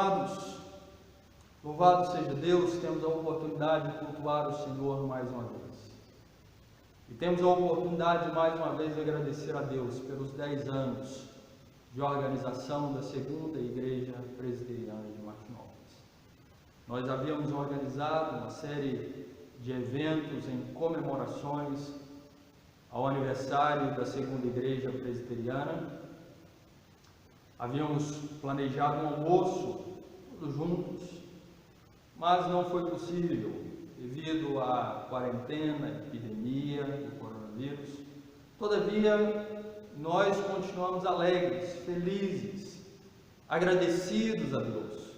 amados, louvado seja Deus, temos a oportunidade de cultuar o Senhor mais uma vez. E temos a oportunidade de mais uma vez agradecer a Deus pelos 10 anos de organização da Segunda Igreja Presbiteriana de Martinópolis. Nós havíamos organizado uma série de eventos em comemorações ao aniversário da Segunda Igreja Presbiteriana. Havíamos planejado um almoço todos juntos, mas não foi possível devido à quarentena, epidemia do coronavírus. Todavia, nós continuamos alegres, felizes, agradecidos a Deus,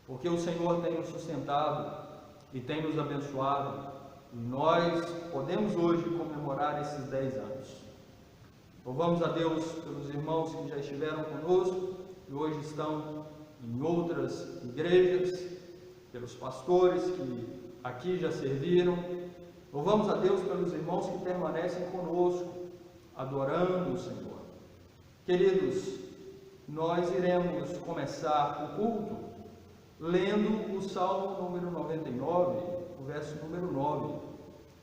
porque o Senhor tem nos sustentado e tem nos abençoado, e nós podemos hoje comemorar esses 10 anos. Louvamos a Deus pelos irmãos que já estiveram conosco e hoje estão em outras igrejas, pelos pastores que aqui já serviram. Louvamos a Deus pelos irmãos que permanecem conosco, adorando o Senhor. Queridos, nós iremos começar o culto lendo o Salmo número 99, o verso número 9.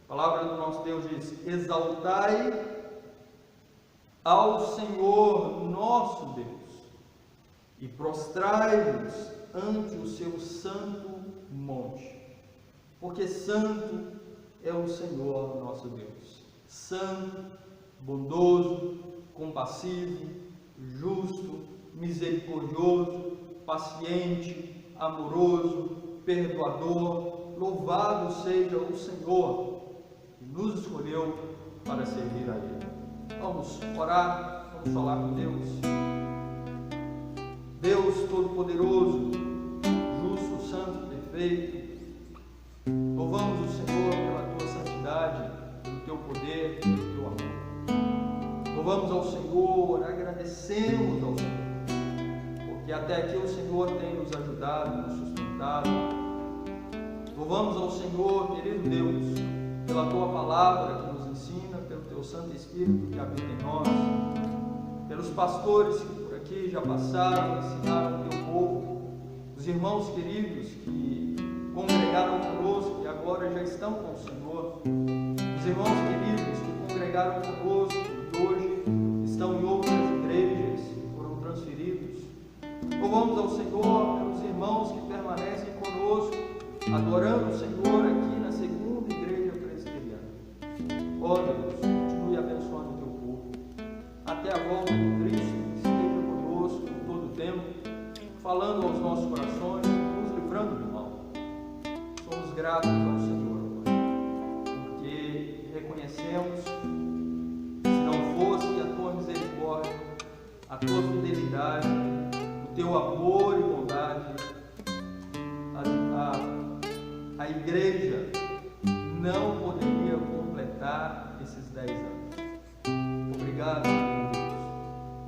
A palavra do nosso Deus diz: exaltai ao Senhor nosso Deus e prostrai-vos ante o seu santo monte, porque santo é o Senhor nosso Deus, santo, bondoso, compassivo, justo, misericordioso, paciente, amoroso, perdoador. Louvado seja o Senhor que nos escolheu para servir a Ele. Vamos orar, vamos falar com Deus. Deus Todo-Poderoso, justo, santo, perfeito, louvamos o Senhor pela Tua santidade, pelo Teu poder, pelo Teu amor. Louvamos ao Senhor, agradecemos ao Senhor, porque até aqui o Senhor tem nos ajudado, nos sustentado. Louvamos ao Senhor, querido Deus, pela Tua palavra que nos ensina, pelo Teu Santo Espírito que habita em nós, pelos pastores que por aqui já passaram, ensinaram o Teu povo, os irmãos queridos que congregaram conosco e agora já estão com o Senhor, os irmãos queridos que congregaram conosco e hoje estão em outras igrejas e foram transferidos. Louvamos ao Senhor pelos irmãos que permanecem conosco, adorando o Senhor aqui na Segunda Igreja Presbiteriana. Ó Deus, continue abençoando o Teu povo, até a volta de Cristo, esteja conosco em todo o tempo, falando aos nossos corações, nos livrando do mal. Somos gratos ao Senhor, porque reconhecemos que se não fosse a Tua misericórdia, a Tua fidelidade, o Teu amor e bondade, a igreja não poderia completar esses 10 anos. Obrigado, Deus.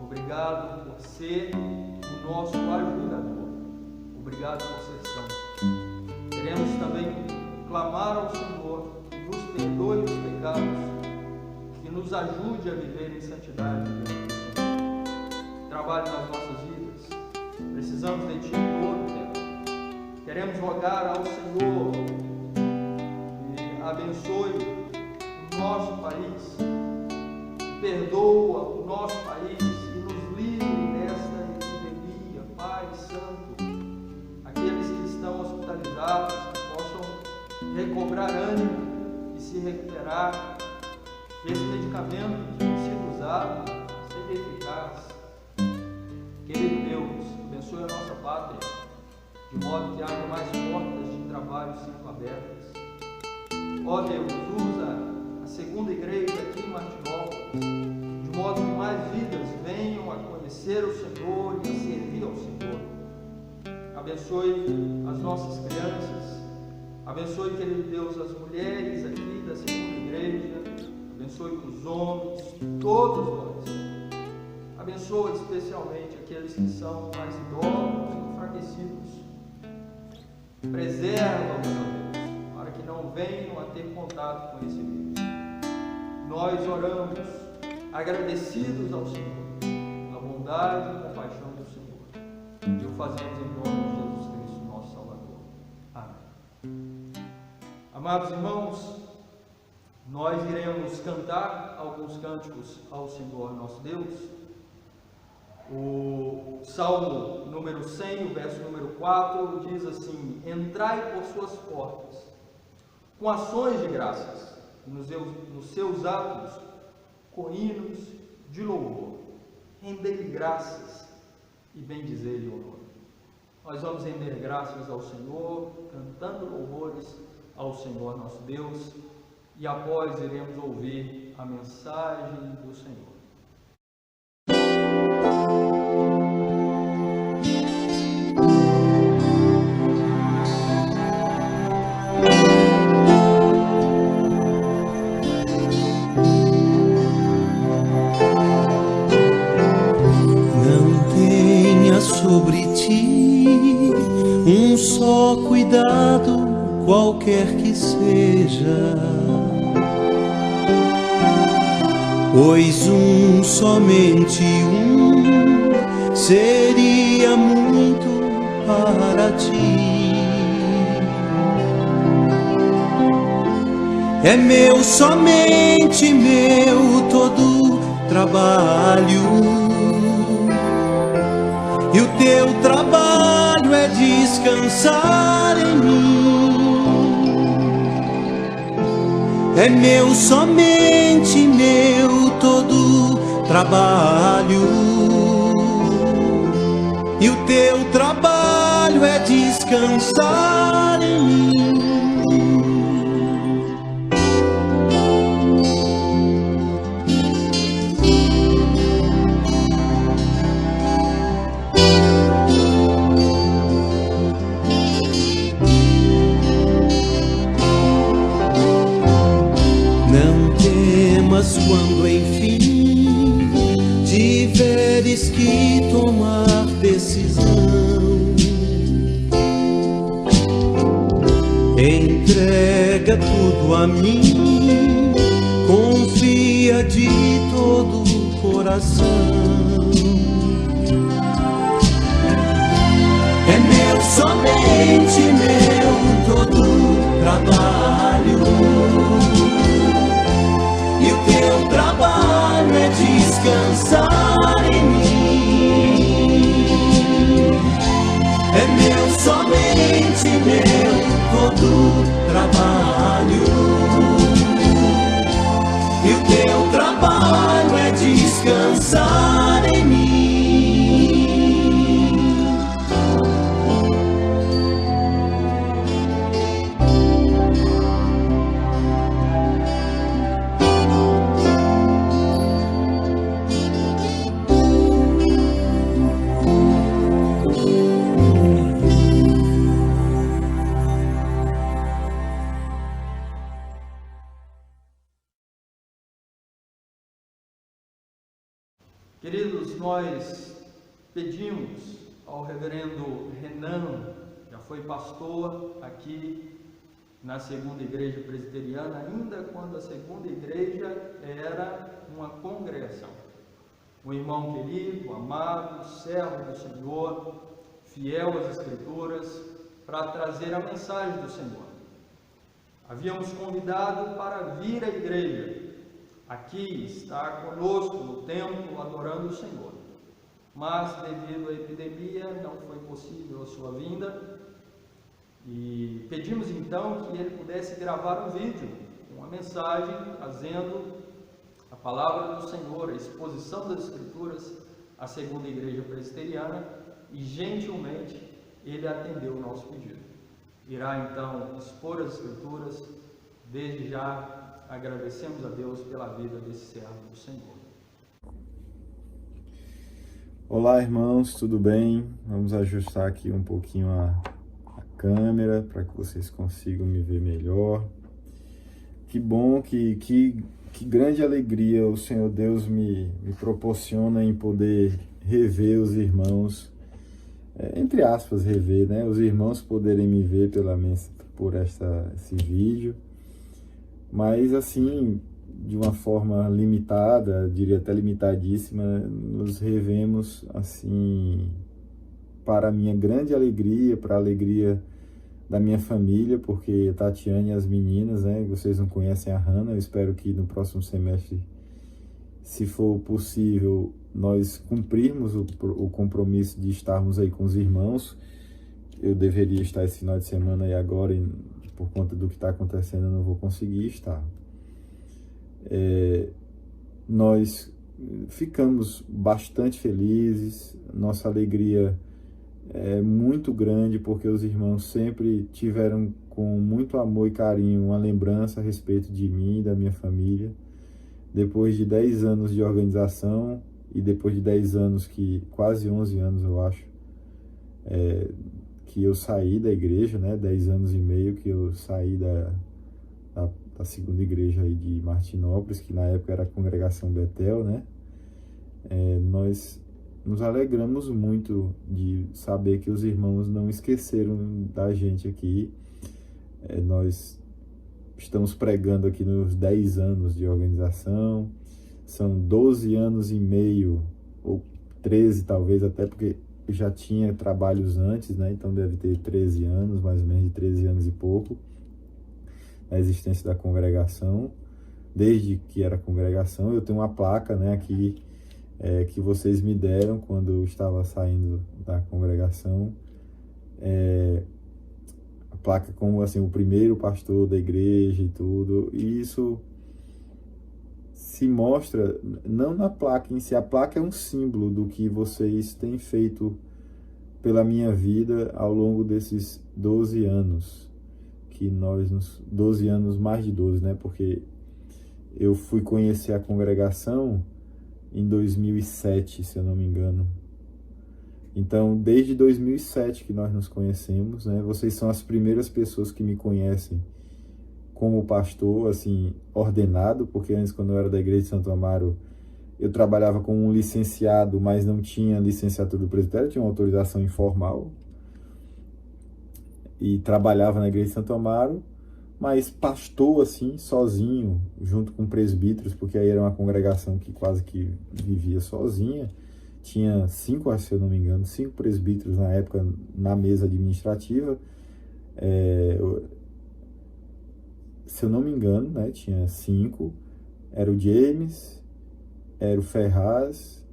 Obrigado por ser o nosso ajudador. Obrigado por ser santo. Queremos também clamar ao Senhor que nos perdoe os pecados, que nos ajude a viver em santidade diante do Senhor. Trabalhe nas nossas vidas. Precisamos de Ti todo o tempo. Queremos rogar ao Senhor que abençoe o nosso país, perdoa o nosso país e nos livre desta epidemia. Pai Santo, aqueles que estão hospitalizados, que possam recobrar ânimo e se recuperar, que esse medicamento que tem sido usado seja eficaz. Querido Deus, abençoe a nossa pátria, de modo que haja mais portas de trabalho sendo abertas. Ó Deus, usa a Segunda Igreja aqui em Martinópolis, de modo que mais vidas venham a conhecer o Senhor e a servir ao Senhor. Abençoe as nossas crianças, abençoe, querido Deus, as mulheres aqui da Segunda Igreja, abençoe os homens, todos nós. Abençoa especialmente aqueles que são mais idosos e enfraquecidos. Preserva-os, Deus, para que não venham a ter contato com esse vírus. Nós oramos, agradecidos ao Senhor, pela bondade e compaixão do Senhor. E o fazemos em nome de Jesus. Amados irmãos, nós iremos cantar alguns cânticos ao Senhor nosso Deus. O Salmo número 100, o verso número 4, diz assim: entrai por suas portas com ações de graças, nos seus atos com hinos de louvor. Rendei-lhe graças e bendizei-lhe o nome. Nós vamos render graças ao Senhor, cantando louvores ao Senhor nosso Deus, e após iremos ouvir a mensagem do Senhor. Sobre ti um só cuidado, qualquer que seja, pois somente seria muito para ti. É meu, somente meu, todo trabalho. E o teu trabalho é descansar em mim. É meu, somente meu, todo trabalho. E o teu trabalho é descansar em mim. Quando enfim tiveres que tomar decisão, entrega tudo a mim, confia de todo o coração. É meu, somente meu, todo trabalho. E o teu trabalho é descansar em mim. É meu, somente meu, todo trabalho. E o teu trabalho é descansar em mim. Queridos, nós pedimos ao reverendo Renan, já foi pastor aqui na segunda igreja presbiteriana, ainda quando a segunda igreja era uma congregação. Um irmão querido, amado, servo do Senhor, fiel às Escrituras, para trazer a mensagem do Senhor. Havíamos convidado para vir à igreja, aqui está conosco no templo adorando o Senhor, mas devido à epidemia não foi possível a sua vinda, e pedimos então que ele pudesse gravar um vídeo, uma mensagem trazendo a palavra do Senhor, a exposição das Escrituras à segunda igreja presbiteriana, e gentilmente ele atendeu o nosso pedido. Irá então expor as Escrituras. Desde já agradecemos a Deus pela vida desse servo do Senhor. Olá, irmãos, tudo bem? Vamos ajustar aqui um pouquinho a câmera para que vocês consigam me ver melhor. Que bom, que grande alegria o Senhor Deus me proporciona em poder rever os irmãos, entre aspas, rever, né? Os irmãos poderem me ver por esse vídeo. Mas assim, de uma forma limitada, diria até limitadíssima, nos revemos assim, para a minha grande alegria, para a alegria da minha família, porque a Tatiane e as meninas, né, vocês não conhecem a Hannah, eu espero que no próximo semestre, se for possível, nós cumprirmos o compromisso de estarmos aí com os irmãos. Eu deveria estar esse final de semana e agora, por conta do que está acontecendo, eu não vou conseguir estar. Nós ficamos bastante felizes, nossa alegria é muito grande, porque os irmãos sempre tiveram com muito amor e carinho uma lembrança a respeito de mim e da minha família. Depois de 10 anos de organização e depois de 10 anos, quase 11 anos eu acho, que eu saí da igreja, né? 10 anos e meio que eu saí da segunda igreja aí de Martinópolis, que na época era a Congregação Betel, né? Nós nos alegramos muito de saber que os irmãos não esqueceram da gente aqui. Nós estamos pregando aqui nos 10 anos de organização, são 12 anos e meio, ou 13 talvez, até porque já tinha trabalhos antes, né? Então deve ter 13 anos, mais ou menos de 13 anos e pouco, a existência da congregação. Desde que era congregação, eu tenho uma placa, né, aqui, que vocês me deram quando eu estava saindo da congregação, a placa como assim, o primeiro pastor da igreja e tudo, e isso se mostra, não na placa em si, a placa é um símbolo do que vocês têm feito pela minha vida ao longo desses 12 anos, 12 anos, mais de 12, né, porque eu fui conhecer a congregação em 2007, se eu não me engano. Então, desde 2007 que nós nos conhecemos, né? Vocês são as primeiras pessoas que me conhecem como pastor, assim, ordenado, porque antes, quando eu era da Igreja de Santo Amaro, eu trabalhava como um licenciado, mas não tinha licenciatura do presbitério, tinha uma autorização informal. E trabalhava na Igreja de Santo Amaro, mas pastor assim, sozinho, junto com presbíteros, porque aí era uma congregação que quase que vivia sozinha. Tinha 5, se eu não me engano, 5 presbíteros na época na mesa administrativa. Se eu não me engano, né, tinha 5. Era o James, era o Ferraz,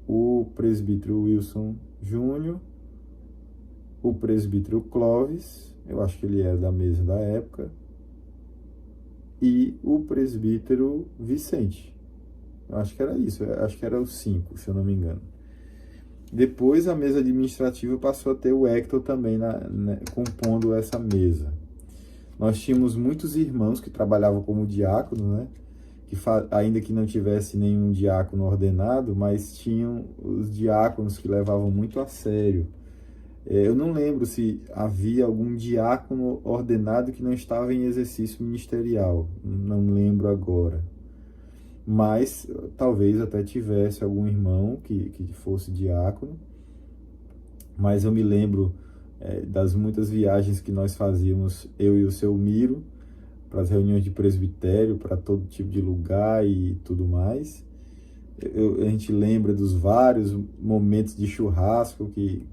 o presbítero Wilson Júnior, o presbítero Clóvis, eu acho que ele era da mesa da época, e o presbítero Vicente. Eu acho que era isso, acho que era os 5, se eu não me engano. Depois a mesa administrativa passou a ter o Hector também compondo essa mesa. Nós tínhamos muitos irmãos que trabalhavam como diácono, né? Ainda que não tivesse nenhum diácono ordenado, mas tinham os diáconos que levavam muito a sério. Eu não lembro se havia algum diácono ordenado que não estava em exercício ministerial, não lembro agora. Mas talvez até tivesse algum irmão que fosse diácono. Mas eu me lembro das muitas viagens que nós fazíamos, eu e o seu Miro, para as reuniões de presbitério, para todo tipo de lugar e tudo mais. A gente lembra dos vários momentos de churrasco que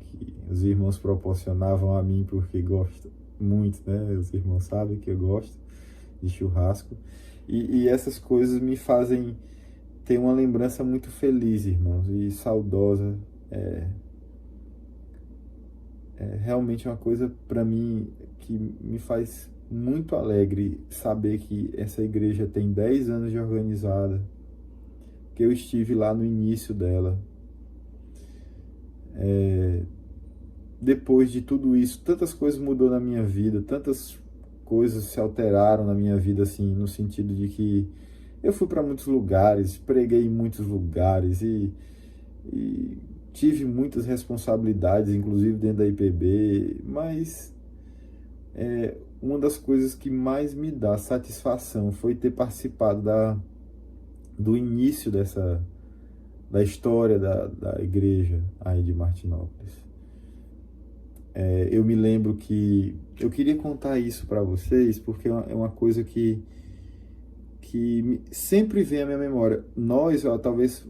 os irmãos proporcionavam a mim, porque gosto muito, né? Os irmãos sabem que eu gosto de churrasco. E essas coisas me fazem ter uma lembrança muito feliz, irmãos, e saudosa. Realmente uma coisa para mim que me faz muito alegre saber que essa igreja tem 10 anos de organizada, que eu estive lá no início dela. Depois de tudo isso, tantas coisas mudou na minha vida, tantas coisas se alteraram na minha vida, assim, no sentido de que eu fui para muitos lugares, preguei em muitos lugares e tive muitas responsabilidades, inclusive dentro da IPB, mas uma das coisas que mais me dá satisfação foi ter participado do início da história da igreja aí de Martinópolis. Eu me lembro que eu queria contar isso para vocês, porque é uma coisa que sempre vem à minha memória. Talvez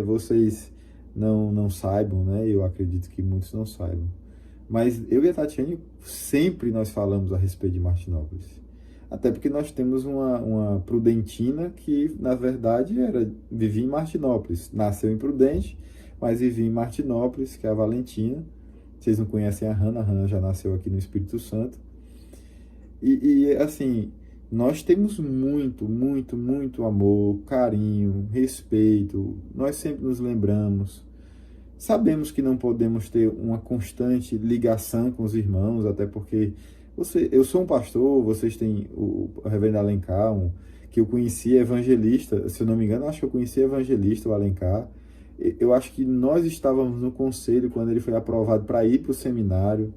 vocês não saibam, né? Eu acredito que muitos não saibam. Mas eu e a Tatiane sempre nós falamos a respeito de Martinópolis. Até porque nós temos uma prudentina que, na verdade, vivia em Martinópolis. Nasceu em Prudente, mas vivia em Martinópolis, que é a Valentina. Vocês não conhecem a Hannah já nasceu aqui no Espírito Santo. E assim, nós temos muito, muito, muito amor, carinho, respeito. Nós sempre nos lembramos. Sabemos que não podemos ter uma constante ligação com os irmãos, até porque eu sou um pastor, vocês têm o reverendo Alencar, que eu conheci evangelista, se eu não me engano, acho que eu conheci evangelista, o Alencar. Eu acho que nós estávamos no conselho quando ele foi aprovado para ir para o seminário.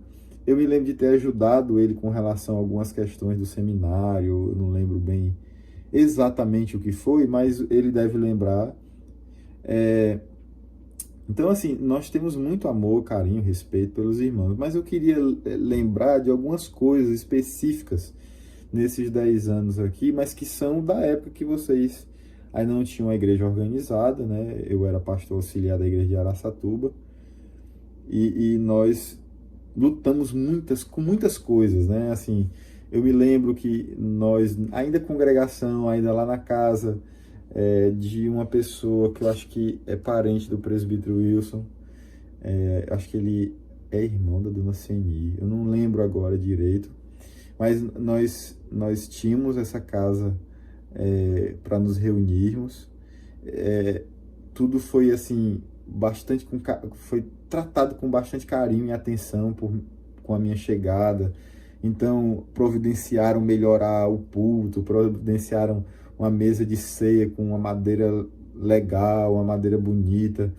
Eu me lembro de ter ajudado ele com relação a algumas questões do seminário, eu não lembro bem exatamente o que foi, mas ele deve lembrar. Então, assim, nós temos muito amor, carinho, respeito pelos irmãos, mas eu queria lembrar de algumas coisas específicas nesses 10 anos aqui, mas que são da época que vocês ainda não tinham a igreja organizada, né? Eu era pastor auxiliar da igreja de Araçatuba e nós lutamos com muitas coisas, né? Assim, eu me lembro que nós, ainda congregação, ainda lá na casa de uma pessoa que eu acho que é parente do presbítero Wilson, acho que ele é irmão da dona Ceni, eu não lembro agora direito, mas nós tínhamos essa casa para nos reunirmos. Tudo foi assim, foi tratado com bastante carinho e atenção com a minha chegada. Então, providenciaram melhorar o púlpito, providenciaram uma mesa de ceia com uma madeira legal, uma madeira bonita.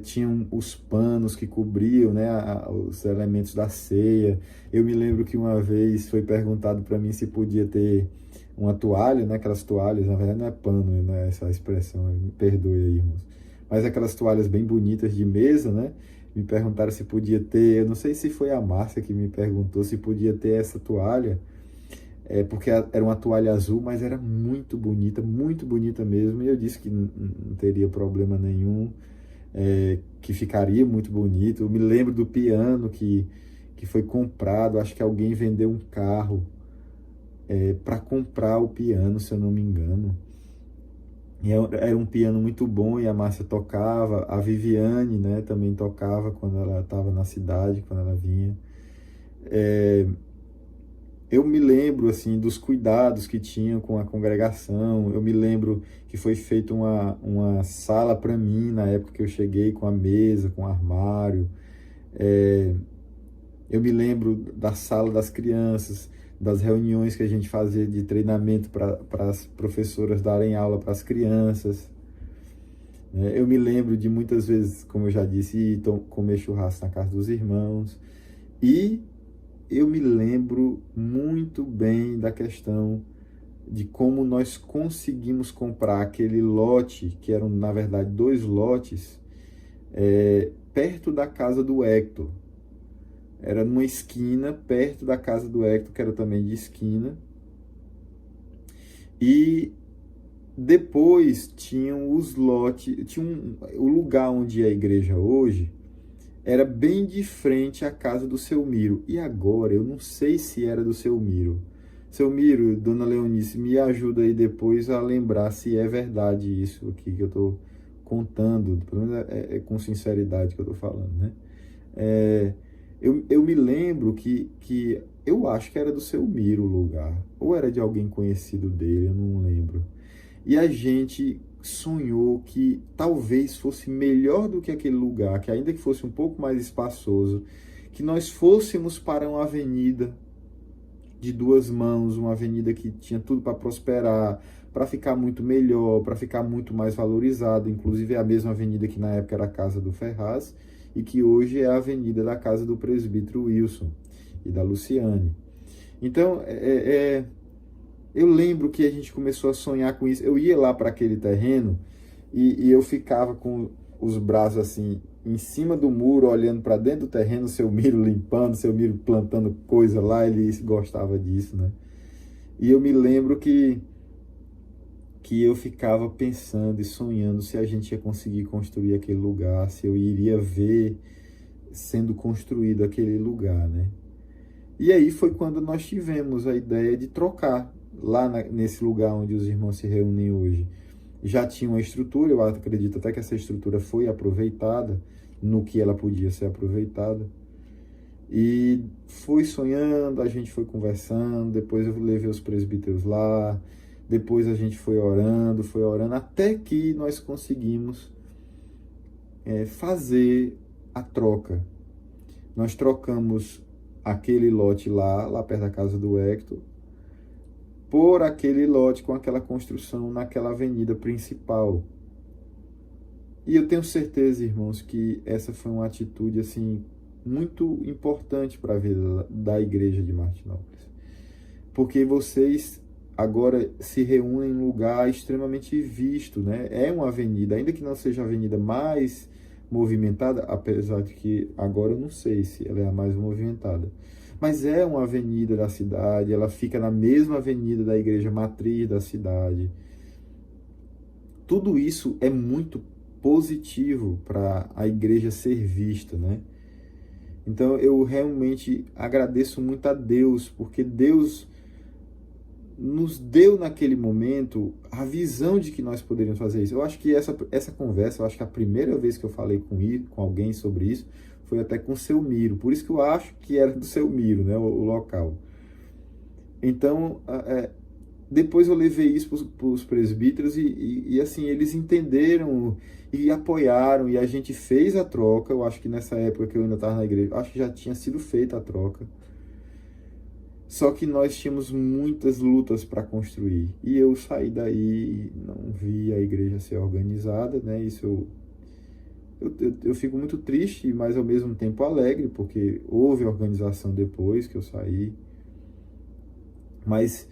Tinham os panos que cobriam, né, os elementos da ceia. Eu me lembro que uma vez foi perguntado para mim se podia ter uma toalha, né, aquelas toalhas, na verdade não é pano, né, essa expressão, me perdoe aí, irmãos, mas aquelas toalhas bem bonitas de mesa, né, me perguntaram se podia ter, eu não sei se foi a Márcia que me perguntou se podia ter essa toalha, porque era uma toalha azul, mas era muito bonita mesmo, e eu disse que não teria problema nenhum, que ficaria muito bonito. Eu me lembro do piano que foi comprado, acho que alguém vendeu um carro para comprar o piano, se eu não me engano. E era um piano muito bom e a Márcia tocava, a Viviane, né, também tocava quando ela estava na cidade, quando ela vinha. Eu me lembro assim dos cuidados que tinham com a congregação. Eu me lembro que foi feita uma sala para mim na época que eu cheguei, com a mesa, com o armário. Eu me lembro da sala das crianças, das reuniões que a gente fazia de treinamento para as professoras darem aula para as crianças. Eu me lembro de muitas vezes, como eu já disse, ir comer churrasco na casa dos irmãos. E eu me lembro muito bem da questão de como nós conseguimos comprar aquele lote, que eram, na verdade, 2 lotes, perto da casa do Hector. Era numa esquina, perto da casa do Hector, que era também de esquina. E depois tinham os lotes, o lugar onde é a igreja hoje, era bem de frente à casa do seu Miro. E agora, eu não sei se era do seu Miro. Seu Miro, dona Leonice, me ajuda aí depois a lembrar se é verdade isso aqui que eu estou contando. Pelo menos com sinceridade que eu estou falando, né? Eu me lembro que eu acho que era do seu Miro o lugar. Ou era de alguém conhecido dele, eu não lembro. E a gente sonhou que talvez fosse melhor do que aquele lugar, que ainda que fosse um pouco mais espaçoso, que nós fôssemos para uma avenida de 2 mãos, uma avenida que tinha tudo para prosperar, para ficar muito melhor, para ficar muito mais valorizado. Inclusive é a mesma avenida que na época era a casa do Ferraz e que hoje é a avenida da casa do presbítero Wilson e da Luciane. Então, eu lembro que a gente começou a sonhar com isso. Eu ia lá para aquele terreno e eu ficava com os braços assim em cima do muro, olhando para dentro do terreno, seu Miro limpando, seu Miro plantando coisa lá, ele gostava disso, né? E eu me lembro que eu ficava pensando e sonhando se a gente ia conseguir construir aquele lugar, se eu iria ver sendo construído aquele lugar, né? E aí foi quando nós tivemos a ideia de trocar lá nesse lugar onde os irmãos se reúnem hoje. Já tinha uma estrutura, eu acredito até que essa estrutura foi aproveitada no que ela podia ser aproveitada. E foi sonhando, a gente foi conversando, depois eu levei os presbíteros lá, depois a gente foi orando, até que nós conseguimos fazer a troca. Nós trocamos aquele lote lá perto da casa do Hector, por aquele lote com aquela construção naquela avenida principal. E eu tenho certeza, irmãos, que essa foi uma atitude assim muito importante para a vida da igreja de Martinópolis. Porque vocês agora se reúnem em um lugar extremamente visto, né? É uma avenida, ainda que não seja a avenida mais movimentada, apesar de que agora eu não sei se ela é a mais movimentada, mas é uma avenida da cidade, ela fica na mesma avenida da igreja matriz da cidade. Tudo isso é muito positivo para a igreja ser vista, né? Então eu realmente agradeço muito a Deus, porque Deus nos deu naquele momento a visão de que nós poderíamos fazer isso. Eu acho que essa conversa, eu acho que a primeira vez que eu falei com alguém sobre isso, foi até com o seu Miro. Por isso que eu acho que era do seu Miro, né, o local. Então, depois eu levei isso para os presbíteros e assim, eles entenderam e apoiaram, e a gente fez a troca. Eu acho que nessa época que eu ainda estava na igreja, acho que já tinha sido feita a troca. Só que nós tínhamos muitas lutas para construir. E eu saí daí e não vi a igreja ser organizada, né? Isso eu fico muito triste, mas ao mesmo tempo alegre, porque houve organização depois que eu saí. Mas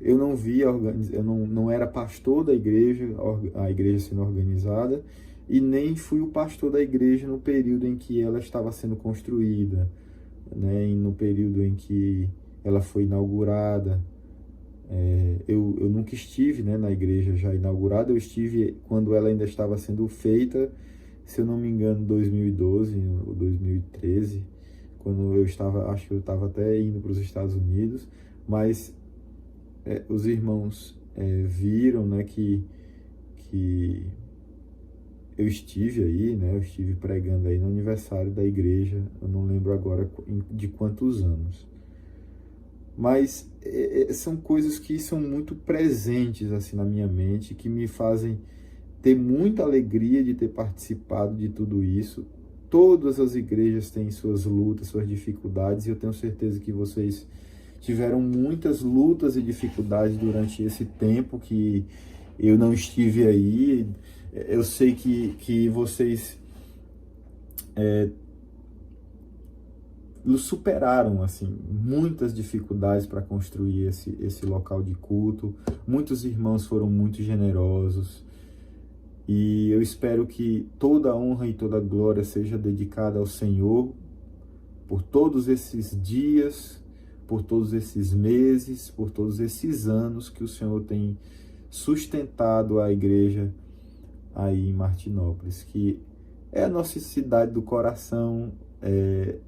eu não vi, eu não era pastor da igreja, a igreja sendo organizada, e nem fui o pastor da igreja no período em que ela estava sendo construída, né, e no período em que ela foi inaugurada. Eu nunca estive, né, na igreja já inaugurada. Eu estive quando ela ainda estava sendo feita, se eu não me engano, 2012 ou 2013, quando acho que eu estava até indo para os Estados Unidos, mas os irmãos viram, né, que eu estive aí, né? Eu estive pregando aí no aniversário da igreja, eu não lembro agora de quantos anos. Mas são coisas que são muito presentes assim na minha mente, que me fazem ter muita alegria de ter participado de tudo isso. Todas as igrejas têm suas lutas, suas dificuldades, e eu tenho certeza que vocês tiveram muitas lutas e dificuldades durante esse tempo que eu não estive aí. Eu sei que vocês superaram assim muitas dificuldades para construir esse local de culto. Muitos irmãos foram muito generosos, e eu espero que toda a honra e toda a glória seja dedicada ao Senhor por todos esses dias, por todos esses meses, por todos esses anos que o Senhor tem sustentado a igreja aí em Martinópolis, que é a nossa cidade do coração,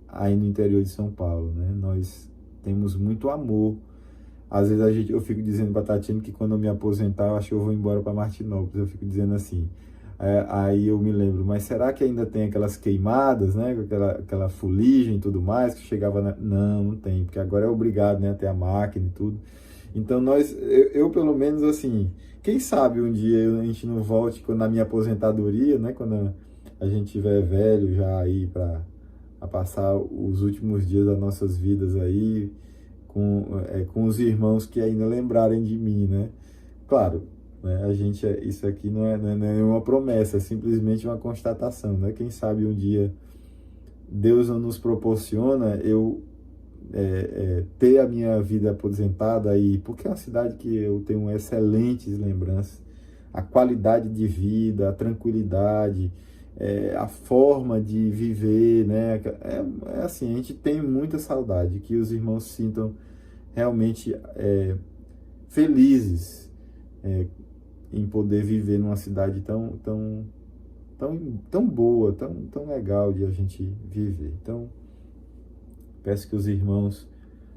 aí no interior de São Paulo, né? Nós temos muito amor. Às vezes eu fico dizendo para Tatiana que quando eu me aposentar, eu acho que eu vou embora para Martinópolis. Eu fico dizendo assim. Aí eu me lembro, mas será que ainda tem aquelas queimadas, né? Aquela fuligem e tudo mais que chegava Não tem, porque agora é obrigado, né, a ter a máquina e tudo. Então eu pelo menos assim, quem sabe um dia a gente não volte na minha aposentadoria, né? Quando a gente tiver velho já aí para passar os últimos dias das nossas vidas aí com os irmãos que ainda lembrarem de mim, né? Claro, né? Isso aqui não é nenhuma promessa, é simplesmente uma constatação, né? Quem sabe um dia Deus não nos proporciona eu ter a minha vida aposentada aí, porque é uma cidade que eu tenho excelentes lembranças, a qualidade de vida, a tranquilidade, a forma de viver, né? Assim, a gente tem muita saudade, que os irmãos se sintam realmente felizes em poder viver numa cidade tão tão boa, tão legal de a gente viver. Então, peço que os irmãos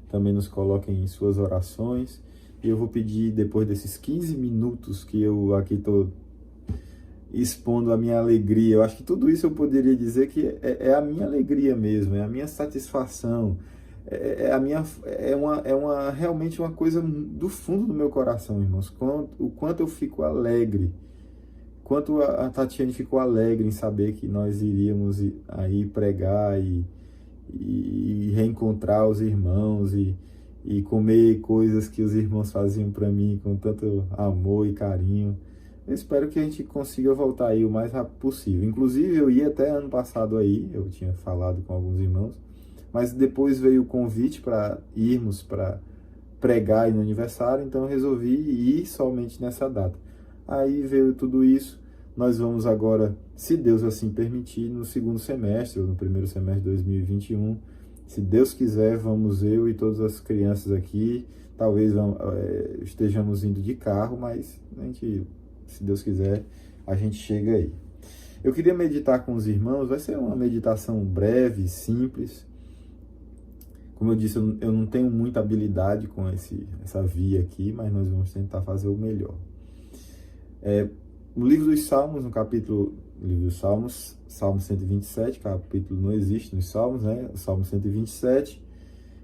também nos coloquem em suas orações. E eu vou pedir, depois desses 15 minutos que eu aqui estou expondo a minha alegria, eu acho que tudo isso eu poderia dizer que é a minha alegria mesmo, é a minha satisfação, realmente uma coisa do fundo do meu coração, irmãos, o quanto eu fico alegre, quanto a Tatiane ficou alegre em saber que nós iríamos aí pregar e reencontrar os irmãos e comer coisas que os irmãos faziam para mim com tanto amor e carinho. Eu espero que a gente consiga voltar aí o mais rápido possível. Inclusive, eu ia até ano passado aí, eu tinha falado com alguns irmãos, mas depois veio o convite para irmos para pregar aí no aniversário, então eu resolvi ir somente nessa data. Aí veio tudo isso, nós vamos agora, se Deus assim permitir, no segundo semestre, ou no primeiro semestre de 2021, se Deus quiser, vamos eu e todas as crianças aqui, talvez estejamos indo de carro, mas a gente... Se Deus quiser, a gente chega aí. Eu queria meditar com os irmãos, vai ser uma meditação breve, simples. Como eu disse, eu não tenho muita habilidade com essa via aqui, mas nós vamos tentar fazer o melhor. No livro dos Salmos, livro dos Salmos, Salmo 127, capítulo não existe nos Salmos, né? O Salmo 127,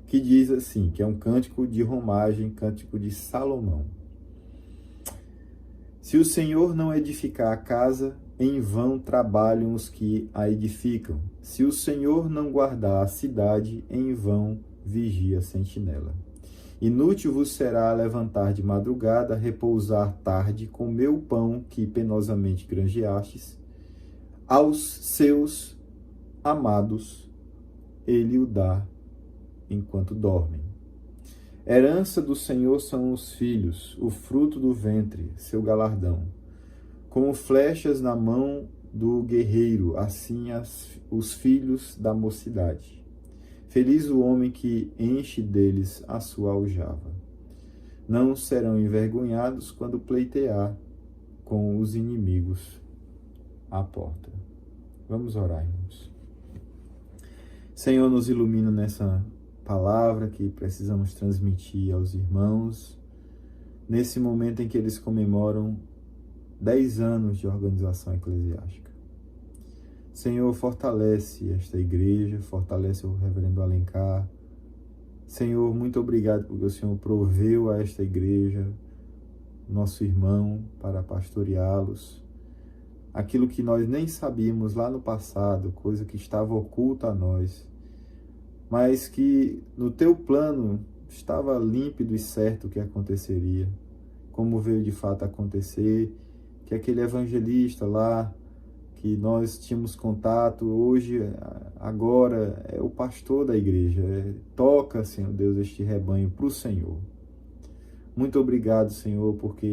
que diz assim, que é um cântico de romagem, cântico de Salomão. Se o Senhor não edificar a casa, em vão trabalham os que a edificam. Se o Senhor não guardar a cidade, em vão vigia a sentinela. Inútil vos será levantar de madrugada, repousar tarde, comer o pão que penosamente granjeastes. Aos seus amados ele o dá enquanto dormem. Herança do Senhor são os filhos, o fruto do ventre, seu galardão. Como flechas na mão do guerreiro, assim os filhos da mocidade. Feliz o homem que enche deles a sua aljava. Não serão envergonhados quando pleitear com os inimigos à porta. Vamos orar, irmãos. Senhor, nos ilumina nessa palavra que precisamos transmitir aos irmãos, nesse momento em que eles comemoram 10 anos de organização eclesiástica. Senhor, fortalece esta igreja, fortalece o reverendo Alencar. Senhor, muito obrigado porque o Senhor proveu a esta igreja, nosso irmão, para pastoreá-los. Aquilo que nós nem sabíamos lá no passado, coisa que estava oculta a nós, mas que no teu plano estava límpido e certo o que aconteceria, como veio de fato acontecer, que aquele evangelista lá, que nós tínhamos contato, hoje, agora, é o pastor da igreja. Toca, Senhor Deus, este rebanho para o Senhor. Muito obrigado, Senhor, porque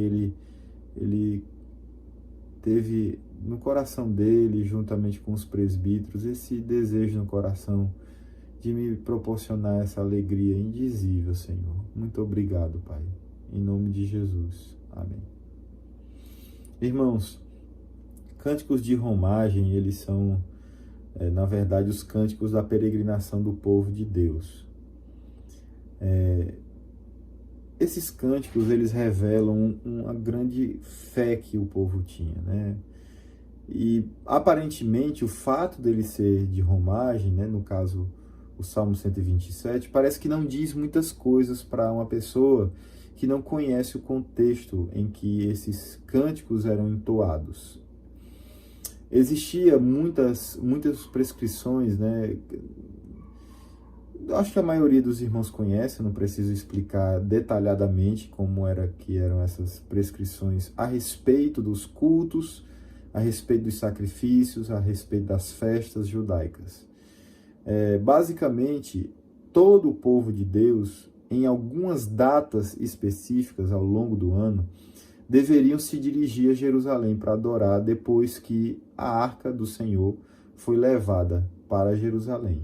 ele teve no coração dele, juntamente com os presbíteros, esse desejo no coração de me proporcionar essa alegria indizível, Senhor. Muito obrigado, Pai. Em nome de Jesus. Amém. Irmãos, cânticos de romagem, eles são, na verdade, os cânticos da peregrinação do povo de Deus. Esses cânticos, eles revelam uma grande fé que o povo tinha, né? E, aparentemente, o fato dele ser de romagem, né, no caso, o Salmo 127, parece que não diz muitas coisas para uma pessoa que não conhece o contexto em que esses cânticos eram entoados. Existia muitas prescrições, né? Acho que a maioria dos irmãos conhece, não preciso explicar detalhadamente como eram essas prescrições a respeito dos cultos, a respeito dos sacrifícios, a respeito das festas judaicas. Basicamente, todo o povo de Deus, em algumas datas específicas ao longo do ano, deveriam se dirigir a Jerusalém para adorar depois que a Arca do Senhor foi levada para Jerusalém.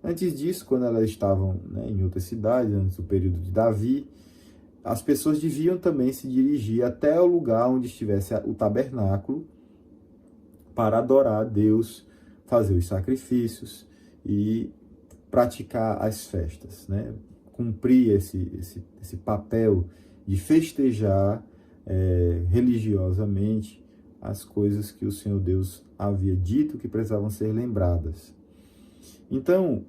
Antes disso, quando elas estavam, né, em outras cidades, antes do período de Davi, as pessoas deviam também se dirigir até o lugar onde estivesse o tabernáculo para adorar a Deus, fazer os sacrifícios e praticar as festas, né? Cumprir esse papel de festejar religiosamente as coisas que o Senhor Deus havia dito que precisavam ser lembradas. Então,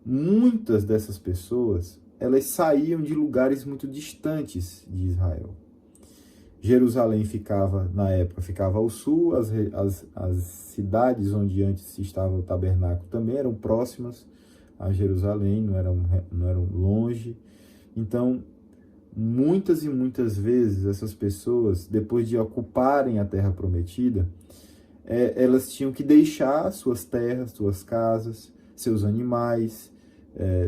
muitas dessas pessoas, elas saíam de lugares muito distantes de Israel. Jerusalém na época, ficava ao sul, as cidades onde antes estava o tabernáculo também eram próximas a Jerusalém, não eram longe. Então, muitas e muitas vezes essas pessoas, depois de ocuparem a terra prometida, elas tinham que deixar suas terras, suas casas, seus animais,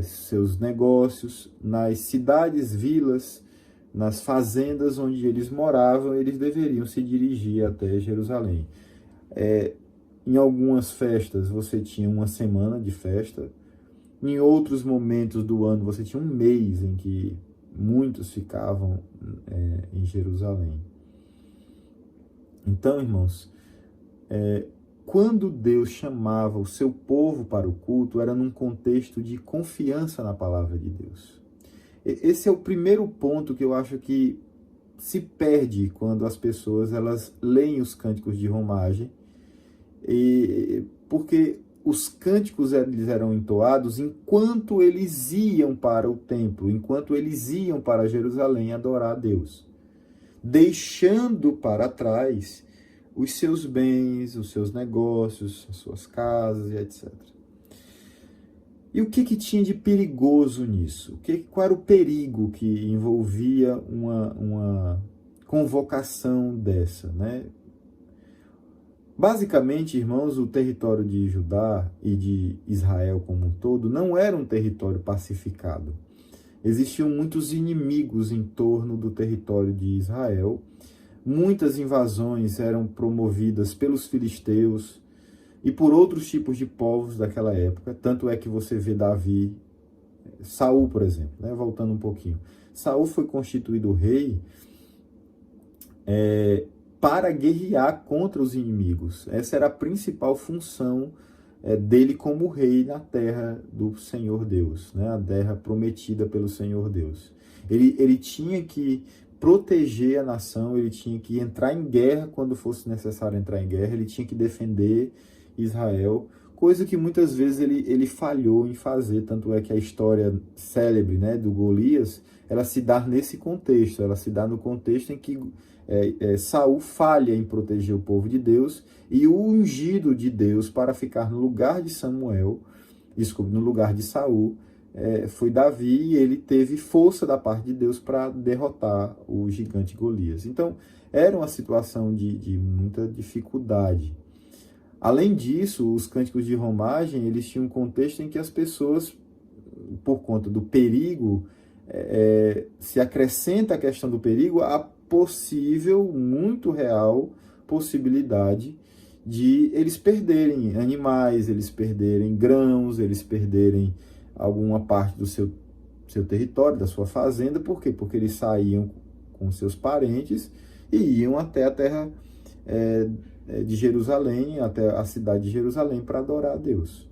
seus negócios, nas cidades, vilas, nas fazendas onde eles moravam, eles deveriam se dirigir até Jerusalém. Em algumas festas você tinha uma semana de festa, em outros momentos do ano você tinha um mês em que muitos ficavam em Jerusalém. Então, irmãos, quando Deus chamava o seu povo para o culto, era num contexto de confiança na palavra de Deus. Esse é o primeiro ponto que eu acho que se perde quando as pessoas elas leem os cânticos de romagem, porque os cânticos eles eram entoados enquanto eles iam para o templo, enquanto eles iam para Jerusalém adorar a Deus, deixando para trás os seus bens, os seus negócios, as suas casas e etc. E o que tinha de perigoso nisso? Qual era o perigo que envolvia uma convocação dessa, né? Basicamente, irmãos, o território de Judá e de Israel como um todo não era um território pacificado. Existiam muitos inimigos em torno do território de Israel. Muitas invasões eram promovidas pelos filisteus e por outros tipos de povos daquela época. Tanto é que você vê Davi, Saul, por exemplo, né? Voltando um pouquinho. Saul foi constituído rei para guerrear contra os inimigos. Essa era a principal função dele como rei na terra do Senhor Deus, né? A terra prometida pelo Senhor Deus. Ele tinha que proteger a nação, ele tinha que entrar em guerra quando fosse necessário entrar em guerra, ele tinha que defender Israel, coisa que muitas vezes ele falhou em fazer, tanto é que a história célebre, né, do Golias, ela se dá nesse contexto, ela se dá no contexto em que Saul falha em proteger o povo de Deus e o ungido de Deus para ficar no lugar de no lugar de Saul, foi Davi, e ele teve força da parte de Deus para derrotar o gigante Golias. Então, era uma situação de muita dificuldade. Além disso, os cânticos de romagem, eles tinham um contexto em que as pessoas, por conta do perigo, se acrescenta a questão do perigo, a possível, muito real, possibilidade de eles perderem animais, eles perderem grãos, eles perderem alguma parte do seu território, da sua fazenda. Por quê? Porque eles saíam com seus parentes e iam até a terra de Jerusalém, até a cidade de Jerusalém, para adorar a Deus.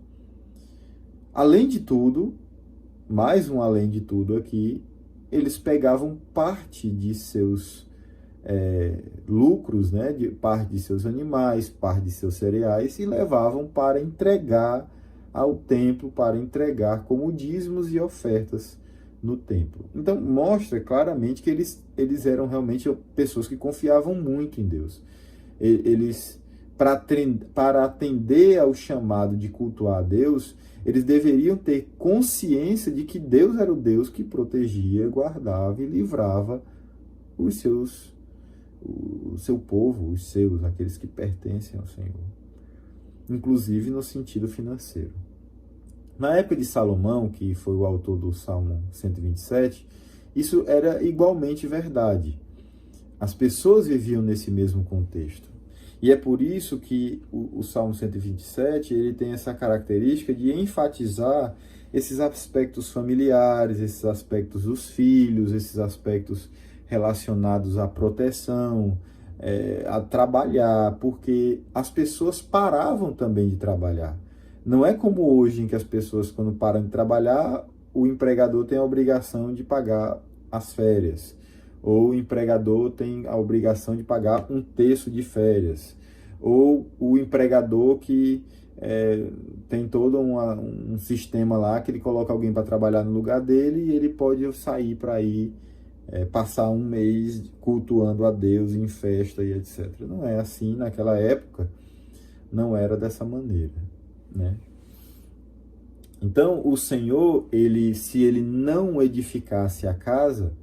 Além de tudo, mais um além de tudo aqui, eles pegavam parte de seus lucros, né, de parte de seus animais, parte de seus cereais, e levavam para entregar ao templo, para entregar como dízimos e ofertas no templo. Então, mostra claramente que eles eram realmente pessoas que confiavam muito em Deus. Eles, para atender ao chamado de cultuar a Deus, eles deveriam ter consciência de que Deus era o Deus que protegia, guardava e livrava o seu povo, aqueles que pertencem ao Senhor, inclusive no sentido financeiro. Na época de Salomão, que foi o autor do Salmo 127, isso era igualmente verdade. As pessoas viviam nesse mesmo contexto. E é por isso que o Salmo 127 ele tem essa característica de enfatizar esses aspectos familiares, esses aspectos dos filhos, esses aspectos relacionados à proteção, a trabalhar, porque as pessoas paravam também de trabalhar. Não é como hoje, em que as pessoas, quando param de trabalhar, o empregador tem a obrigação de pagar as férias, ou o empregador tem a obrigação de pagar um terço de férias, ou o empregador que tem todo um sistema lá que ele coloca alguém para trabalhar no lugar dele e ele pode sair para ir passar um mês cultuando a Deus em festa e etc. Não é assim, naquela época não era dessa maneira, né? Então, o Senhor, se ele não edificasse a casa,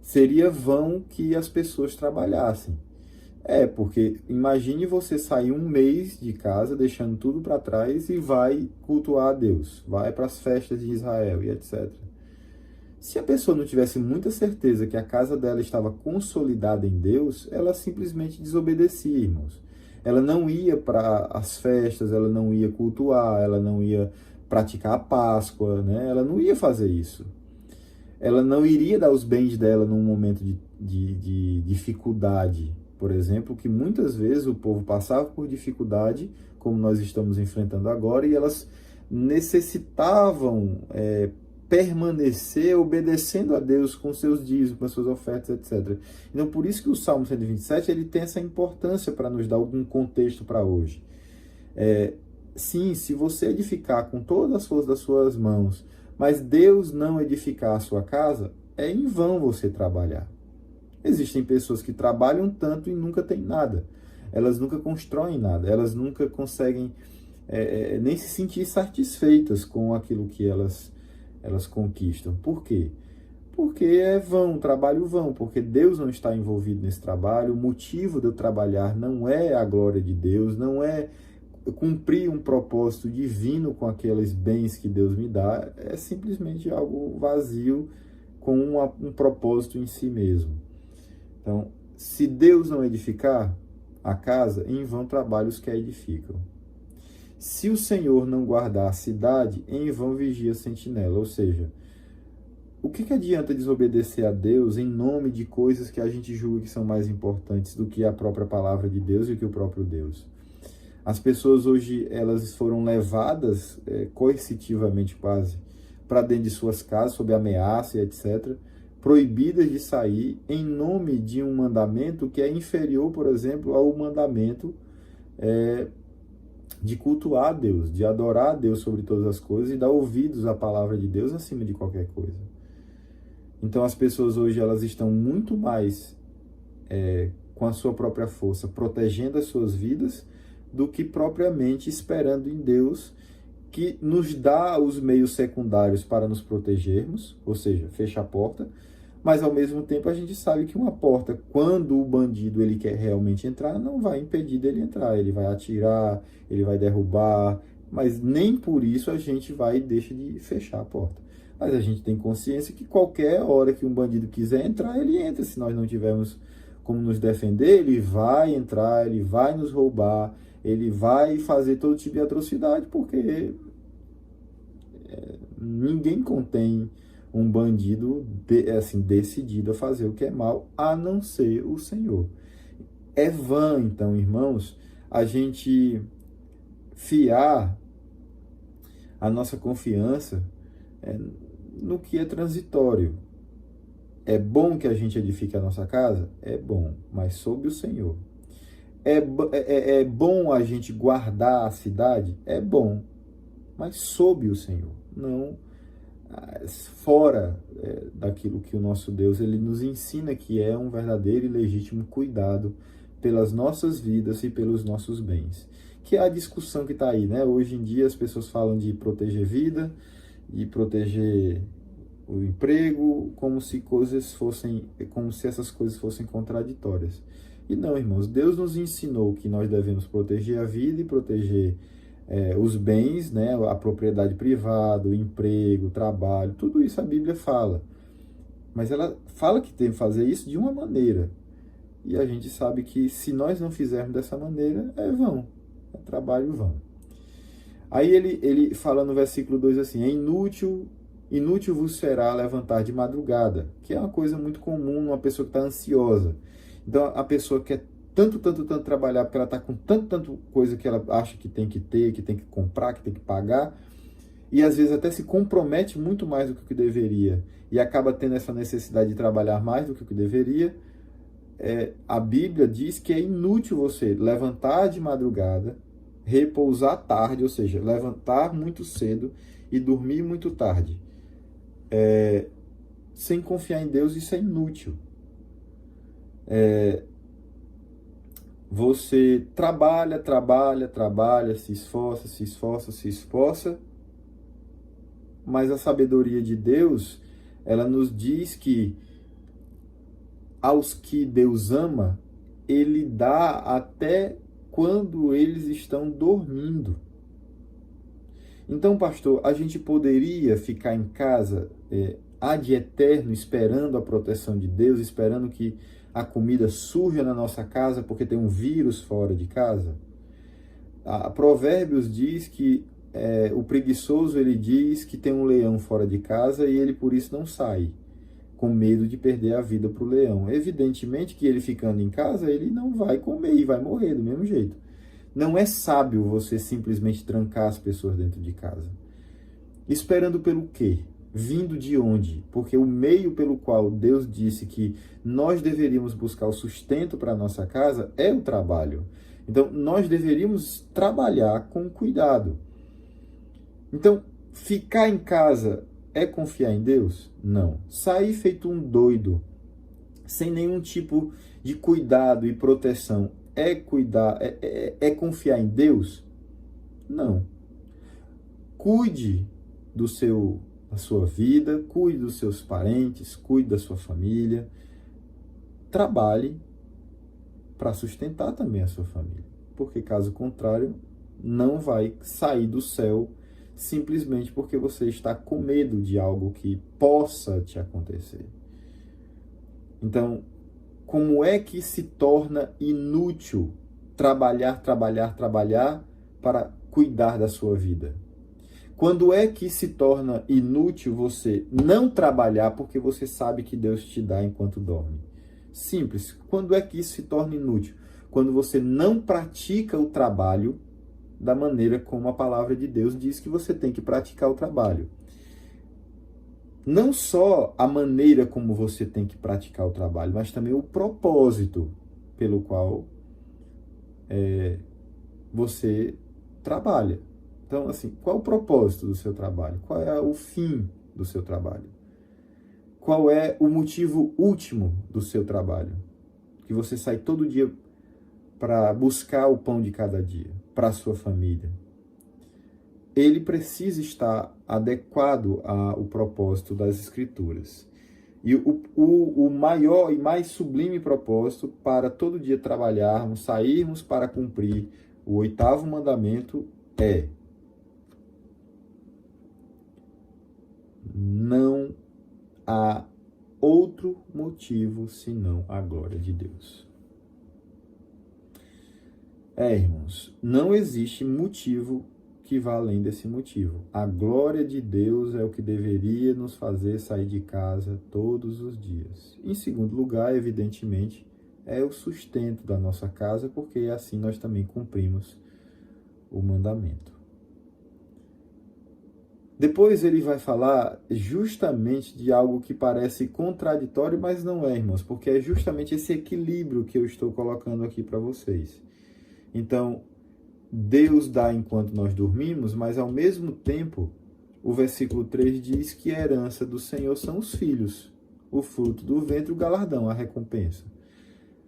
seria vão que as pessoas trabalhassem. Porque imagine você sair um mês de casa, deixando tudo para trás e vai cultuar a Deus, vai para as festas de Israel e etc. Se a pessoa não tivesse muita certeza que a casa dela estava consolidada em Deus, ela simplesmente desobedecia, irmãos. Ela não ia para as festas, ela não ia cultuar, ela não ia praticar a Páscoa, né? Ela não ia fazer isso. Ela não iria dar os bens dela num momento de dificuldade, por exemplo, que muitas vezes o povo passava por dificuldade, como nós estamos enfrentando agora, e elas necessitavam permanecer obedecendo a Deus com seus dízimos, com as suas ofertas, etc. Então, por isso que o Salmo 127 ele tem essa importância para nos dar algum contexto para hoje. Sim, se você edificar com todas as forças das suas mãos, mas Deus não edificar a sua casa, é em vão você trabalhar. Existem pessoas que trabalham tanto e nunca têm nada. Elas nunca constroem nada, elas nunca conseguem nem se sentir satisfeitas com aquilo que elas conquistam. Por quê? Porque é vão, trabalho vão, porque Deus não está envolvido nesse trabalho, o motivo de eu trabalhar não é a glória de Deus, não é cumprir um propósito divino com aqueles bens que Deus me dá, é simplesmente algo vazio com um propósito em si mesmo. Então, se Deus não edificar a casa, em vão trabalham os que a edificam. Se o Senhor não guardar a cidade, em vão vigia a sentinela. Ou seja, o que adianta desobedecer a Deus em nome de coisas que a gente julga que são mais importantes do que a própria palavra de Deus e o que o próprio Deus? As pessoas hoje, elas foram levadas coercitivamente quase para dentro de suas casas, sob ameaça e etc., proibidas de sair em nome de um mandamento que é inferior, por exemplo, ao mandamento de cultuar a Deus, de adorar a Deus sobre todas as coisas e dar ouvidos à palavra de Deus acima de qualquer coisa. Então as pessoas hoje elas estão muito mais com a sua própria força, protegendo as suas vidas, do que propriamente esperando em Deus, que nos dá os meios secundários para nos protegermos, ou seja, fecha a porta, mas ao mesmo tempo a gente sabe que uma porta, quando o bandido ele quer realmente entrar, não vai impedir dele entrar, ele vai atirar, ele vai derrubar, mas nem por isso a gente vai e deixa de fechar a porta. Mas a gente tem consciência que qualquer hora que um bandido quiser entrar, ele entra. Se nós não tivermos como nos defender, ele vai entrar, ele vai nos roubar, ele vai fazer todo tipo de atrocidade, porque ninguém contém um bandido decidido a fazer o que é mal, a não ser o Senhor. É vã, então, irmãos, a gente fiar a nossa confiança no que é transitório. É bom que a gente edifique a nossa casa? É bom, mas sob o Senhor. É bom a gente guardar a cidade? É bom, mas sob o Senhor, não fora daquilo que o nosso Deus ele nos ensina que é um verdadeiro e legítimo cuidado pelas nossas vidas e pelos nossos bens. Que é a discussão que está aí, né? Hoje em dia as pessoas falam de proteger vida, de proteger o emprego, como se essas coisas fossem contraditórias. E não, irmãos, Deus nos ensinou que nós devemos proteger a vida e proteger os bens, né, a propriedade privada, o emprego, o trabalho, tudo isso a Bíblia fala. Mas ela fala que tem que fazer isso de uma maneira. E a gente sabe que se nós não fizermos dessa maneira, é vão, é trabalho vão. Aí ele fala no versículo 2 assim, inútil vos será levantar de madrugada, que é uma coisa muito comum numa pessoa que está ansiosa. Então a pessoa quer tanto trabalhar, porque ela está com tanto coisa que ela acha que tem que ter, que tem que comprar, que tem que pagar, e às vezes até se compromete muito mais do que o que deveria, e acaba tendo essa necessidade de trabalhar mais do que o que deveria. A Bíblia diz que é inútil você levantar de madrugada, repousar tarde, ou seja, levantar muito cedo e dormir muito tarde. Sem confiar em Deus, isso é inútil. Você trabalha, se esforça, mas a sabedoria de Deus, ela nos diz que aos que Deus ama, Ele dá até quando eles estão dormindo. Então, pastor, a gente poderia ficar em casa ad eterno, esperando a proteção de Deus, esperando que a comida surja na nossa casa porque tem um vírus fora de casa? A Provérbios diz que o preguiçoso, ele diz que tem um leão fora de casa e ele por isso não sai, com medo de perder a vida para o leão. Evidentemente que ele ficando em casa, ele não vai comer e vai morrer do mesmo jeito. Não é sábio você simplesmente trancar as pessoas dentro de casa. Esperando pelo quê? Vindo de onde? Porque o meio pelo qual Deus disse que nós deveríamos buscar o sustento para a nossa casa é o trabalho. Então, nós deveríamos trabalhar com cuidado. Então, ficar em casa é confiar em Deus? Não. Sair feito um doido, sem nenhum tipo de cuidado e proteção, é confiar em Deus? Não. Cuide da sua vida, cuide dos seus parentes, cuide da sua família. Trabalhe para sustentar também a sua família. Porque, caso contrário, não vai sair do céu simplesmente porque você está com medo de algo que possa te acontecer. Então, como é que se torna inútil trabalhar para cuidar da sua vida? Quando é que se torna inútil você não trabalhar porque você sabe que Deus te dá enquanto dorme? Simples. Quando é que isso se torna inútil? Quando você não pratica o trabalho da maneira como a palavra de Deus diz que você tem que praticar o trabalho. Não só a maneira como você tem que praticar o trabalho, mas também o propósito pelo qual você trabalha. Então, assim, qual é o propósito do seu trabalho? Qual é o fim do seu trabalho? Qual é o motivo último do seu trabalho? Que você sai todo dia para buscar o pão de cada dia, para a sua família. Ele precisa estar adequado ao propósito das Escrituras. E o maior e mais sublime propósito para todo dia trabalharmos, sairmos para cumprir o 8º mandamento é: não há outro motivo senão a glória de Deus. Irmãos, não existe motivo que vá além desse motivo. A glória de Deus é o que deveria nos fazer sair de casa todos os dias. Em segundo lugar, evidentemente, é o sustento da nossa casa, porque assim nós também cumprimos o mandamento. Depois ele vai falar justamente de algo que parece contraditório, mas não é, irmãos, porque é justamente esse equilíbrio que eu estou colocando aqui para vocês. Então, Deus dá enquanto nós dormimos, mas ao mesmo tempo, o versículo 3 diz que a herança do Senhor são os filhos, o fruto do ventre, o galardão, a recompensa.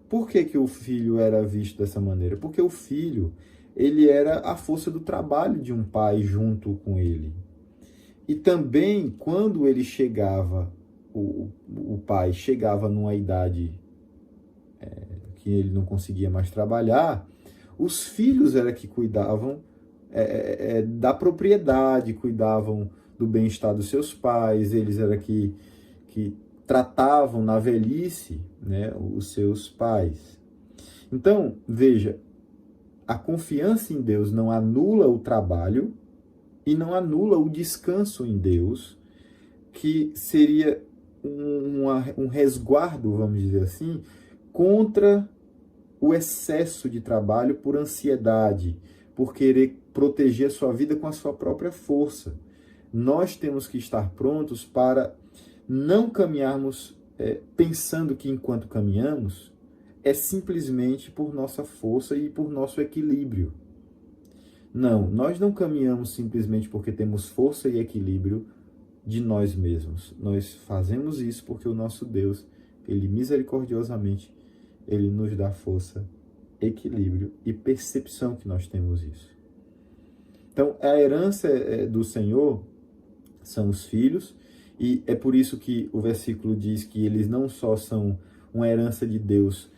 Por que o filho era visto dessa maneira? Porque o filho, ele era a força do trabalho de um pai junto com ele. E também, quando ele chegava, o pai chegava numa idade que ele não conseguia mais trabalhar, os filhos eram que cuidavam da propriedade, cuidavam do bem-estar dos seus pais, eles eram que tratavam na velhice, né, os seus pais. Então, veja, a confiança em Deus não anula o trabalho e não anula o descanso em Deus, que seria um resguardo, vamos dizer assim, contra o excesso de trabalho por ansiedade, por querer proteger a sua vida com a sua própria força. Nós temos que estar prontos para não caminharmos pensando que enquanto caminhamos é simplesmente por nossa força e por nosso equilíbrio. Não, nós não caminhamos simplesmente porque temos força e equilíbrio de nós mesmos. Nós fazemos isso porque o nosso Deus, Ele misericordiosamente, Ele nos dá força, equilíbrio e percepção que nós temos isso. Então, a herança do Senhor são os filhos, e é por isso que o versículo diz que eles não só são uma herança de Deus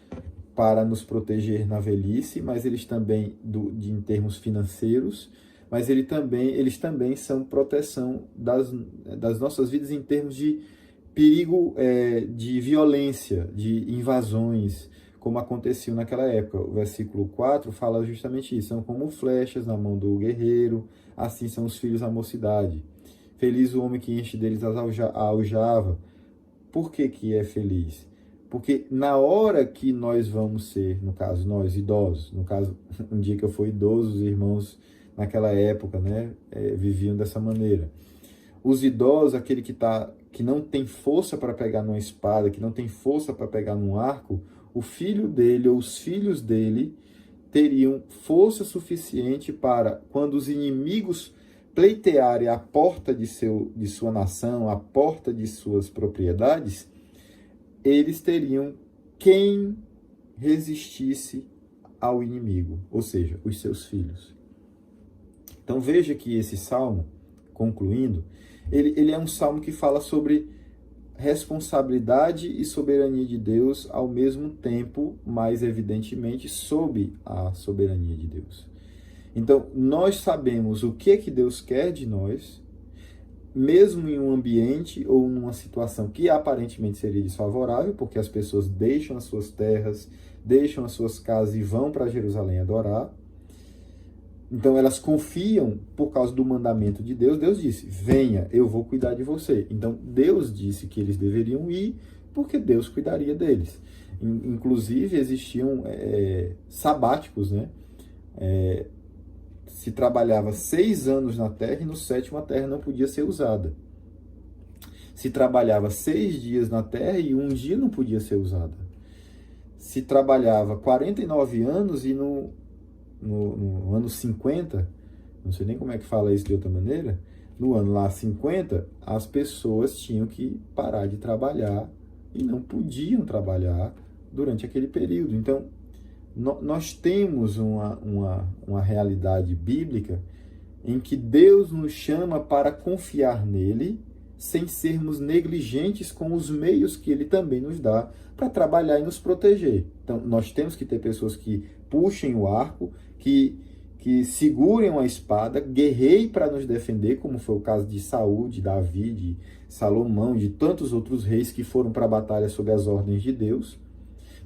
para nos proteger na velhice, mas eles também, em termos financeiros, mas eles também são proteção das nossas vidas em termos de perigo, de violência, de invasões, como aconteceu naquela época. O versículo 4 fala justamente isso: são como flechas na mão do guerreiro, assim são os filhos da mocidade. Feliz o homem que enche deles a aljava. Por que é feliz? Porque na hora que nós vamos ser, no caso, nós idosos, no caso, um dia que eu fui idoso, os irmãos naquela época, né, viviam dessa maneira. Os idosos, aquele que não tem força para pegar numa espada, que não tem força para pegar num arco, o filho dele ou os filhos dele teriam força suficiente para, quando os inimigos pleitearem a porta de sua nação, a porta de suas propriedades, eles teriam quem resistisse ao inimigo, ou seja, os seus filhos. Então veja que esse salmo, concluindo, ele é um salmo que fala sobre responsabilidade e soberania de Deus ao mesmo tempo, mais evidentemente, sob a soberania de Deus. Então, nós sabemos o que Deus quer de nós, mesmo em um ambiente ou numa situação que aparentemente seria desfavorável, porque as pessoas deixam as suas terras, deixam as suas casas e vão para Jerusalém adorar. Então, elas confiam por causa do mandamento de Deus. Deus disse: venha, eu vou cuidar de você. Então, Deus disse que eles deveriam ir, porque Deus cuidaria deles. Inclusive, existiam sabáticos, né? Se trabalhava 6 anos na terra e no 7º a terra não podia ser usada. Se trabalhava 6 dias na terra e 1 dia não podia ser usada. Se trabalhava 49 anos e no ano 50, não sei nem como é que fala isso de outra maneira, no ano lá 50, as pessoas tinham que parar de trabalhar e não podiam trabalhar durante aquele período. Então, nós temos uma realidade bíblica em que Deus nos chama para confiar nele, sem sermos negligentes com os meios que ele também nos dá para trabalhar e nos proteger. Então, nós temos que ter pessoas que puxem o arco, que segurem a espada, guerreiem para nos defender, como foi o caso de Saul, de Davi, de Salomão, de tantos outros reis que foram para a batalha sob as ordens de Deus.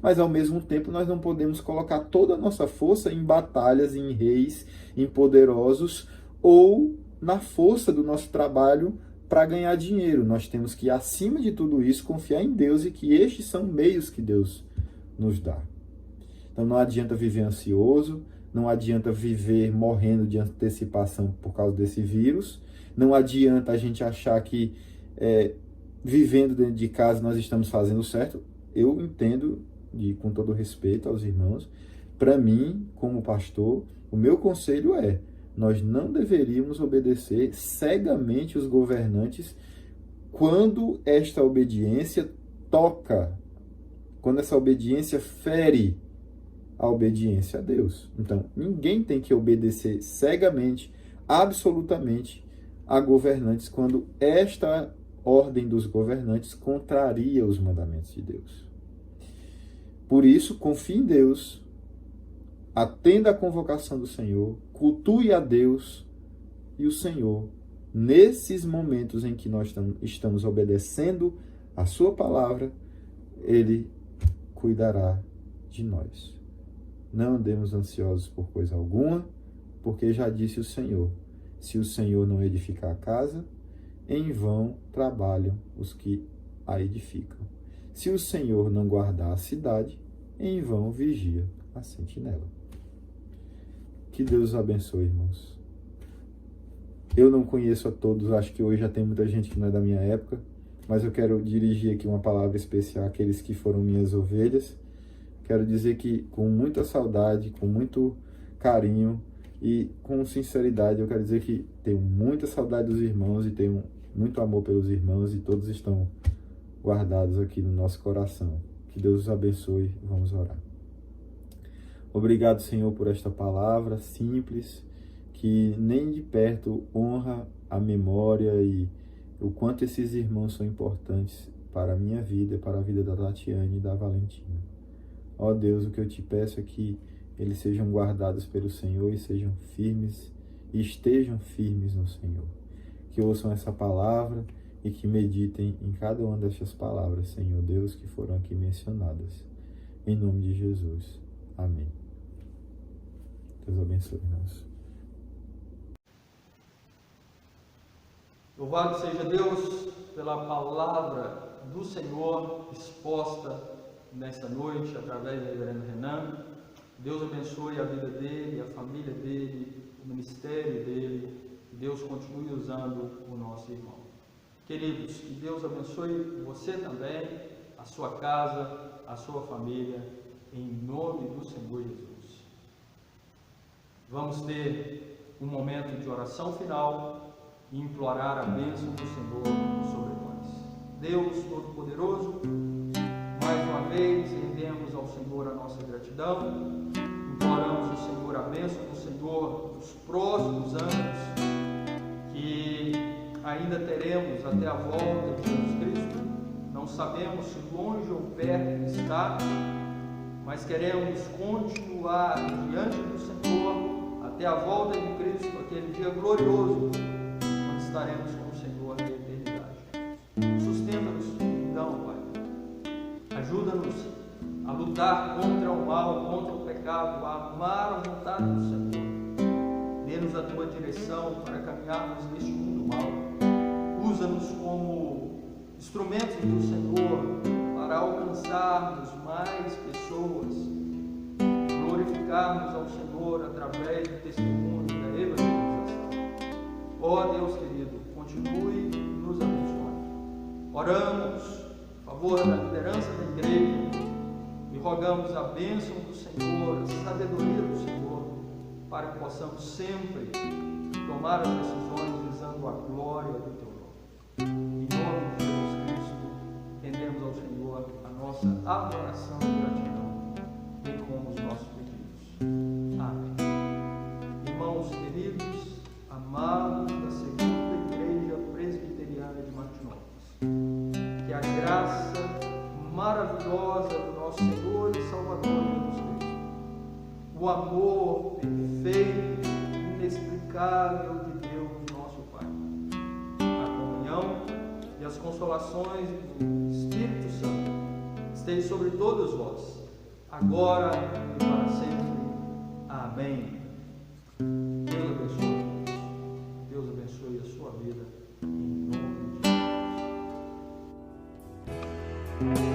Mas, ao mesmo tempo, nós não podemos colocar toda a nossa força em batalhas, em reis, em poderosos, ou na força do nosso trabalho para ganhar dinheiro. Nós temos que, acima de tudo isso, confiar em Deus e que estes são meios que Deus nos dá. Então, não adianta viver ansioso, não adianta viver morrendo de antecipação por causa desse vírus, não adianta a gente achar que vivendo dentro de casa nós estamos fazendo certo. Eu entendo, com todo respeito aos irmãos, para mim, como pastor, o meu conselho é: nós não deveríamos obedecer cegamente os governantes quando esta obediência toca, quando essa obediência fere a obediência a Deus. Então, ninguém tem que obedecer cegamente, absolutamente, a governantes quando esta ordem dos governantes contraria os mandamentos de Deus. Por isso, confie em Deus, atenda à convocação do Senhor, cultue a Deus e o Senhor, nesses momentos em que nós estamos obedecendo a sua palavra, Ele cuidará de nós. Não andemos ansiosos por coisa alguma, porque já disse o Senhor: se o Senhor não edificar a casa, em vão trabalham os que a edificam. Se o Senhor não guardar a cidade, em vão vigia a sentinela. Que Deus os abençoe, irmãos. Eu não conheço a todos, acho que hoje já tem muita gente que não é da minha época, mas eu quero dirigir aqui uma palavra especial àqueles que foram minhas ovelhas. Quero dizer que com muita saudade, com muito carinho e com sinceridade, eu quero dizer que tenho muita saudade dos irmãos e tenho muito amor pelos irmãos e todos estão guardados aqui no nosso coração. Que Deus os abençoe. Vamos orar. Obrigado, Senhor, por esta palavra simples, que nem de perto honra a memória e o quanto esses irmãos são importantes para a minha vida, para a vida da Tatiane e da Valentina. Ó Deus, o que eu te peço é que eles sejam guardados pelo Senhor e sejam firmes, e estejam firmes no Senhor. Que ouçam essa palavra e que meditem em cada uma destas palavras, Senhor Deus, que foram aqui mencionadas. Em nome de Jesus. Amém. Deus abençoe, irmãos. Louvado seja Deus pela palavra do Senhor exposta nesta noite através do reverendo Renan. Deus abençoe a vida dele, a família dele, o ministério dele. Que Deus continue usando o nosso irmão. Queridos, que Deus abençoe você também, a sua casa, a sua família, em nome do Senhor Jesus. Vamos ter um momento de oração final e implorar a bênção do Senhor sobre nós. Deus Todo-Poderoso, mais uma vez rendemos ao Senhor a nossa gratidão, imploramos ao Senhor a bênção do Senhor nos próximos anos, que ainda teremos até a volta de Jesus Cristo. Não sabemos se longe ou perto está, mas queremos continuar diante do Senhor até a volta de Cristo, aquele dia glorioso, onde estaremos com o Senhor na eternidade. Sustenta-nos, então, Pai. Ajuda-nos a lutar contra o mal, contra o pecado, a amar a vontade do Senhor. Dê-nos a Tua direção para caminharmos neste mundo mal. Usa-nos como instrumentos do Senhor para alcançarmos mais pessoas, glorificarmos ao Senhor através do testemunho da evangelização. Ó Deus querido, continue nos abençoando. Oramos a favor da liderança da igreja e rogamos a bênção do Senhor, a sabedoria do Senhor, para que possamos sempre tomar as decisões visando a glória do Teu nome. Em nome de Jesus Cristo, rendemos ao Senhor a nossa adoração e gratidão, bem como os nossos pedidos. Amém. Irmãos queridos, amados da Segunda Igreja Presbiteriana de Martinópolis, que a graça maravilhosa do nosso Senhor e Salvador Jesus Cristo, o amor perfeito, inexplicável de Deus, nosso Pai, a comunhão e as consolações do Espírito Santo estejam sobre todos vós, agora e para sempre. Amém. Deus abençoe. Deus abençoe a sua vida, em nome de Jesus.